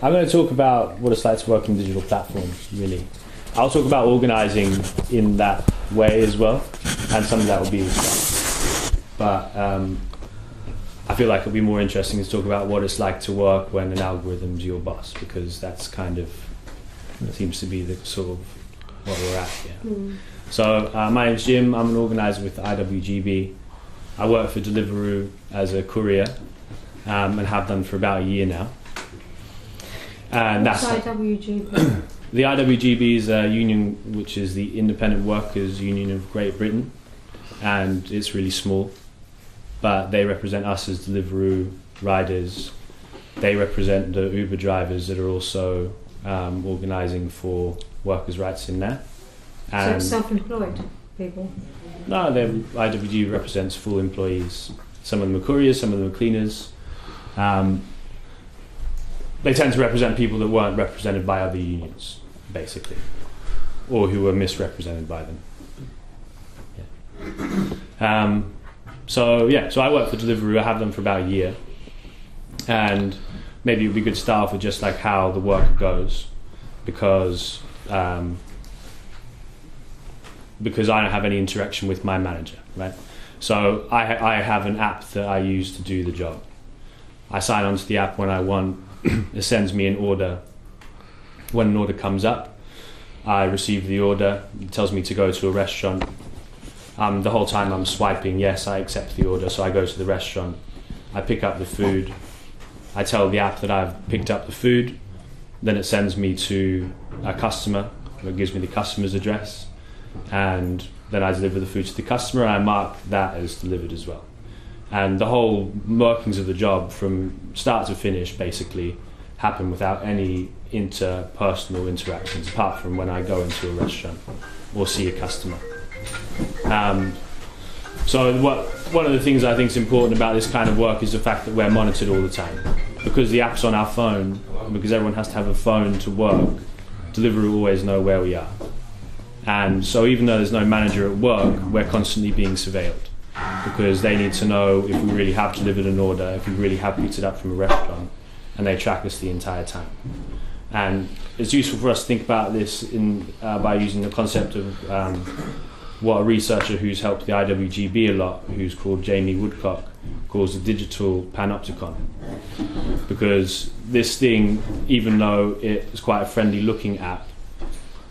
I'm going to talk about what it's like to work in digital platforms, really. I'll talk about organising in that way as well, and some of that will be restructured. But I feel like it'll be more interesting to talk about what it's like to work when an algorithm's your boss, because that's kind of seems to be the sort of what we're at here. So my name's Jim. I'm an organiser with the IWGB. I work for Deliveroo as a courier and have done for about a year now. And what's IWGB? The IWGB is a union which is the Independent Workers Union of Great Britain, and it's really small, but they represent us as Deliveroo riders. They represent the Uber drivers that are also organising for workers' rights in there. So it's self-employed people? No, IWGB represents full employees. Some of them are couriers, some of them are cleaners. They tend to represent people that weren't represented by other unions, basically, or who were misrepresented by them. Yeah. So I work for Deliveroo. I have them for about a year, and maybe it would be good to start off with just like how the work goes, because I don't have any interaction with my manager, right? So I have an app that I use to do the job. I sign onto the app when I want. It sends me an order. When an order comes up, I receive the order. It tells me to go to a restaurant. The whole time I'm swiping, yes, I accept the order. So I go to the restaurant. I pick up the food. I tell the app that I've picked up the food. Then it sends me to a customer. It gives me the customer's address. And then I deliver the food to the customer, and I mark that as delivered as well. And the whole workings of the job from start to finish basically happen without any interpersonal interactions, apart from when I go into a restaurant or see a customer. So one of the things I think is important about this kind of work is the fact that we're monitored all the time. Because the app's on our phone, because everyone has to have a phone to work, Deliveroo always know where we are. And so even though there's no manager at work, we're constantly being surveilled, because they need to know if we really have delivered an order, if we really have picked it up from a restaurant, and they track us the entire time. And it's useful for us to think about this by using the concept of what a researcher who's helped the IWGB a lot, who's called Jamie Woodcock, calls the digital panopticon. Because this thing, even though it's quite a friendly looking app,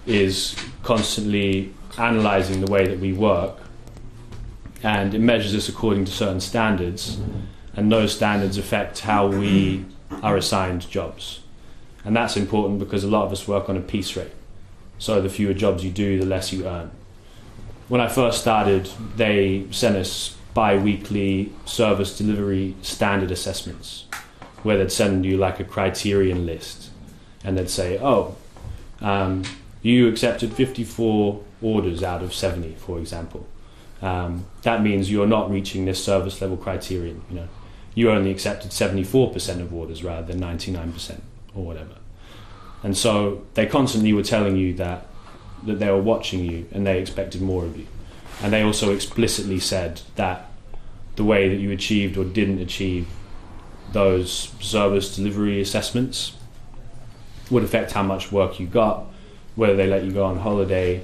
is constantly analysing the way that we work, and it measures us according to certain standards, and those standards affect how we are assigned jobs. And that's important because a lot of us work on a piece rate. So the fewer jobs you do, the less you earn. When I first started, they sent us bi-weekly service delivery standard assessments, where they'd send you like a criterion list, and they'd say, you accepted 54 orders out of 70, for example. That means you're not reaching this service level criterion. You only accepted 74% of orders rather than 99% or whatever. And so they constantly were telling you that they were watching you and they expected more of you. And they also explicitly said that the way that you achieved or didn't achieve those service delivery assessments would affect how much work you got, whether they let you go on holiday,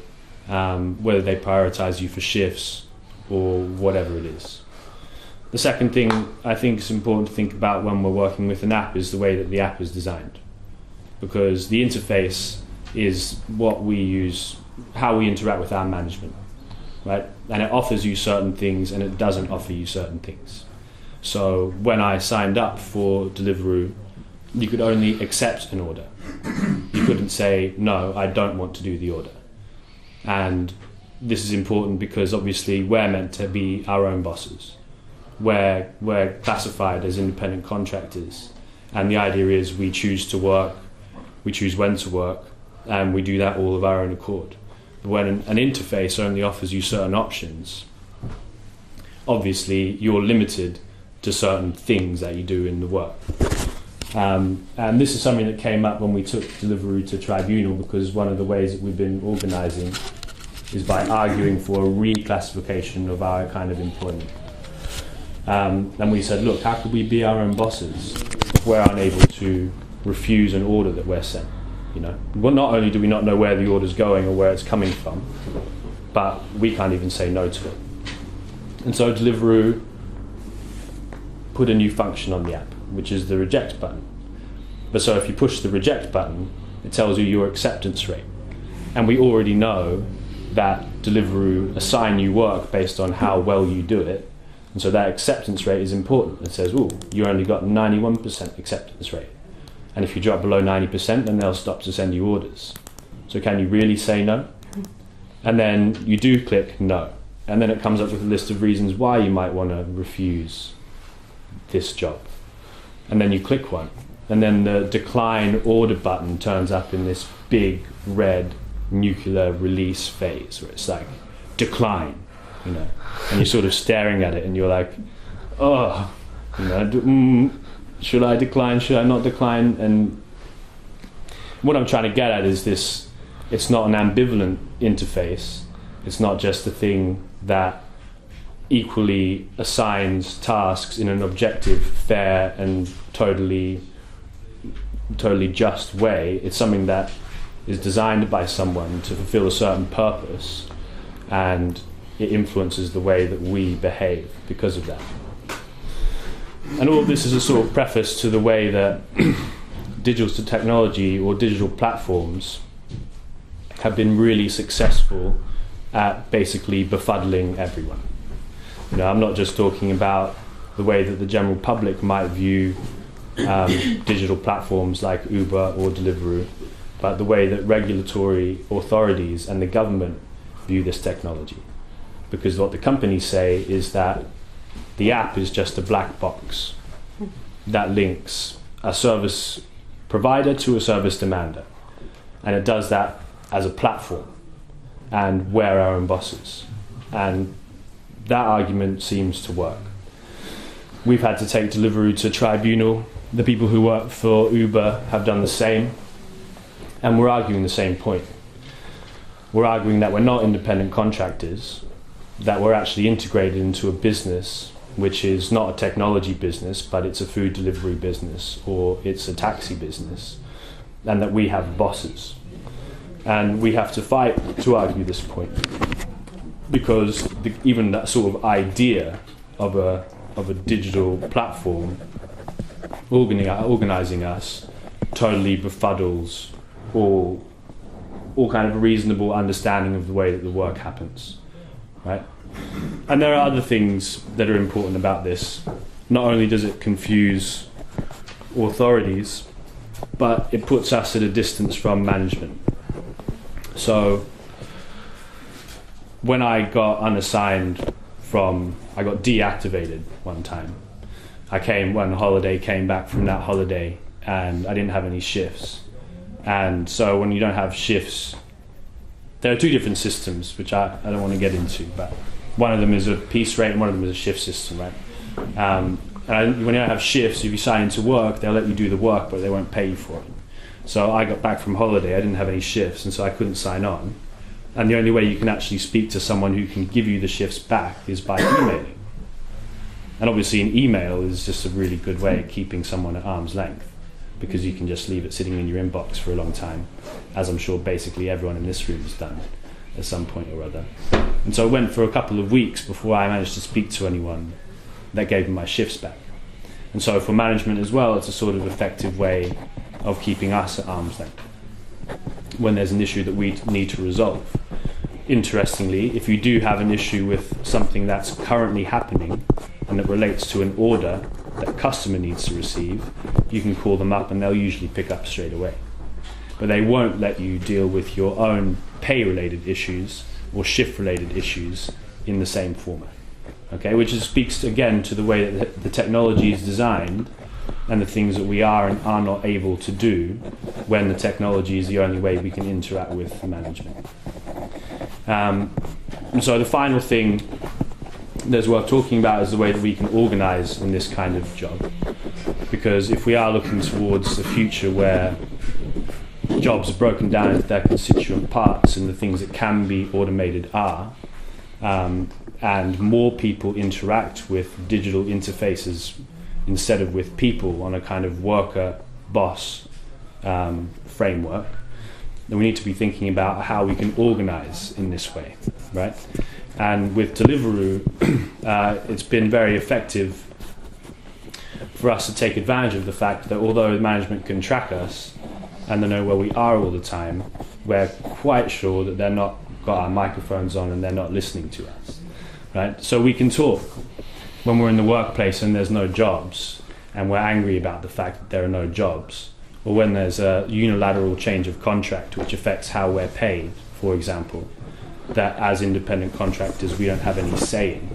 whether they prioritize you for shifts or whatever it is. The second thing I think is important to think about when we're working with an app is the way that the app is designed, because the interface is what we use, how we interact with our management, right? And it offers you certain things and it doesn't offer you certain things. So when I signed up for Deliveroo, you could only accept an order. You couldn't say, no, I don't want to do the order. And this is important because obviously we're meant to be our own bosses. We're classified as independent contractors, and the idea is we choose to work, we choose when to work, and we do that all of our own accord. But when an interface only offers you certain options, obviously you're limited to certain things that you do in the work. And this is something that came up when we took Deliveroo to tribunal, because one of the ways that we've been organising is by arguing for a reclassification of our kind of employment. And we said, look, how could we be our own bosses if we're unable to refuse an order that we're sent. Well, not only do we not know where the order's going or where it's coming from, but we can't even say no to it. And so Deliveroo put a new function on the app, which is the reject button. But so if you push the reject button, it tells you your acceptance rate. And we already know that Deliveroo assign you work based on how well you do it. And so that acceptance rate is important. It says, you only got 91% acceptance rate. And if you drop below 90%, then they'll stop to send you orders. So can you really say no? And then you do click no. And then it comes up with a list of reasons why you might want to refuse this job. And then you click one. And then the decline order button turns up in this big red nuclear release phase where it's like, decline, and you're sort of staring at it and you're like, should I decline, should I not decline? And what I'm trying to get at is this, it's not an ambivalent interface. It's not just a thing that equally assigns tasks in an objective, fair and totally just way. It's something that is designed by someone to fulfill a certain purpose, and it influences the way that we behave because of that. And all of this is a sort of preface to the way that digital technology or digital platforms have been really successful at basically befuddling everyone. I'm not just talking about the way that the general public might view digital platforms like Uber or Deliveroo, but the way that regulatory authorities and the government view this technology. Because what the companies say is that the app is just a black box that links a service provider to a service demander. And it does that as a platform, and we're our own bosses. And that argument seems to work. We've had to take Deliveroo to tribunal. The people who work for Uber have done the same. And we're arguing the same point. We're arguing that we're not independent contractors, that we're actually integrated into a business which is not a technology business, but it's a food delivery business, or it's a taxi business, and that we have bosses. And we have to fight to argue this point, because even that sort of idea of a digital platform organizing us totally befuddles all kind of reasonable understanding of the way that the work happens, right? And there are other things that are important about this. Not only does it confuse authorities, but it puts us at a distance from management. So when I got unassigned I got deactivated one time. I came back from that holiday, and I didn't have any shifts. And so when you don't have shifts, there are two different systems, which I don't want to get into, but one of them is a piece rate and one of them is a shift system, right? And when you don't have shifts, if you sign into work, they'll let you do the work, but they won't pay you for it. So I got back from holiday, I didn't have any shifts, and so I couldn't sign on. And the only way you can actually speak to someone who can give you the shifts back is by emailing. And obviously an email is just a really good way of keeping someone at arm's length, because you can just leave it sitting in your inbox for a long time, as I'm sure basically everyone in this room has done at some point or other. And so it went for a couple of weeks before I managed to speak to anyone that gave me my shifts back. And so for management as well, it's a sort of effective way of keeping us at arm's length when there's an issue that we need to resolve. Interestingly, if you do have an issue with something that's currently happening and that relates to an order that a customer needs to receive, you can call them up and they'll usually pick up straight away. But they won't let you deal with your own pay-related issues or shift-related issues in the same format. Okay, which speaks again to the way that the technology is designed and the things that we are and are not able to do when the technology is the only way we can interact with management. And so the final thing that's worth talking about is the way that we can organise in this kind of job. Because if we are looking towards the future where jobs are broken down into their constituent parts and the things that can be automated are, and more people interact with digital interfaces instead of with people on a kind of worker-boss framework, then we need to be thinking about how we can organize in this way, right? And with Deliveroo, it's been very effective for us to take advantage of the fact that although management can track us and they know where we are all the time, we're quite sure that they're not got our microphones on and they're not listening to us, right? So we can talk when we're in the workplace and there's no jobs and we're angry about the fact that there are no jobs, or when there's a unilateral change of contract which affects how we're paid, for example, that as independent contractors we don't have any say in.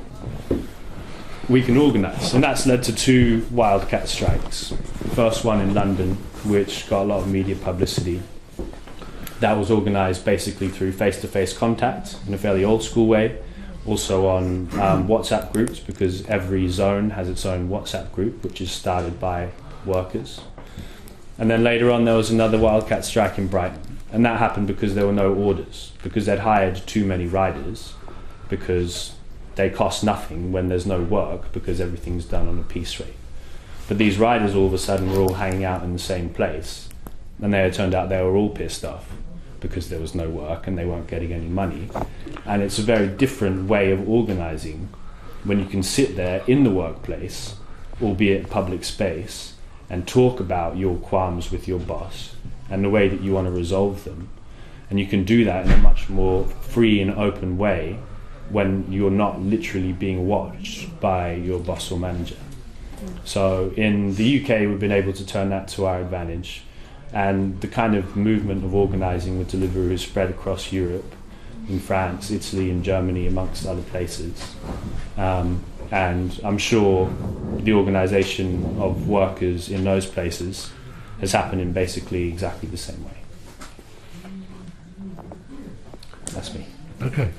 We can organise, and that's led to 2 wildcat strikes. The first one in London, which got a lot of media publicity. That was organised basically through face-to-face contact in a fairly old-school way, also on WhatsApp groups, because every zone has its own WhatsApp group, which is started by workers. And then later on there was another wildcat strike in Brighton, and that happened because there were no orders, because they'd hired too many riders, because they cost nothing when there's no work, because everything's done on a piece rate. But these riders all of a sudden were all hanging out in the same place, and it turned out they were all pissed off because there was no work and they weren't getting any money. And it's a very different way of organising when you can sit there in the workplace, albeit public space, and talk about your qualms with your boss and the way that you want to resolve them. And you can do that in a much more free and open way when you're not literally being watched by your boss or manager. So in the UK, we've been able to turn that to our advantage. And the kind of movement of organising with Deliveroo has spread across Europe, in France, Italy and Germany, amongst other places. And I'm sure the organisation of workers in those places has happened in basically exactly the same way. That's me. Okay.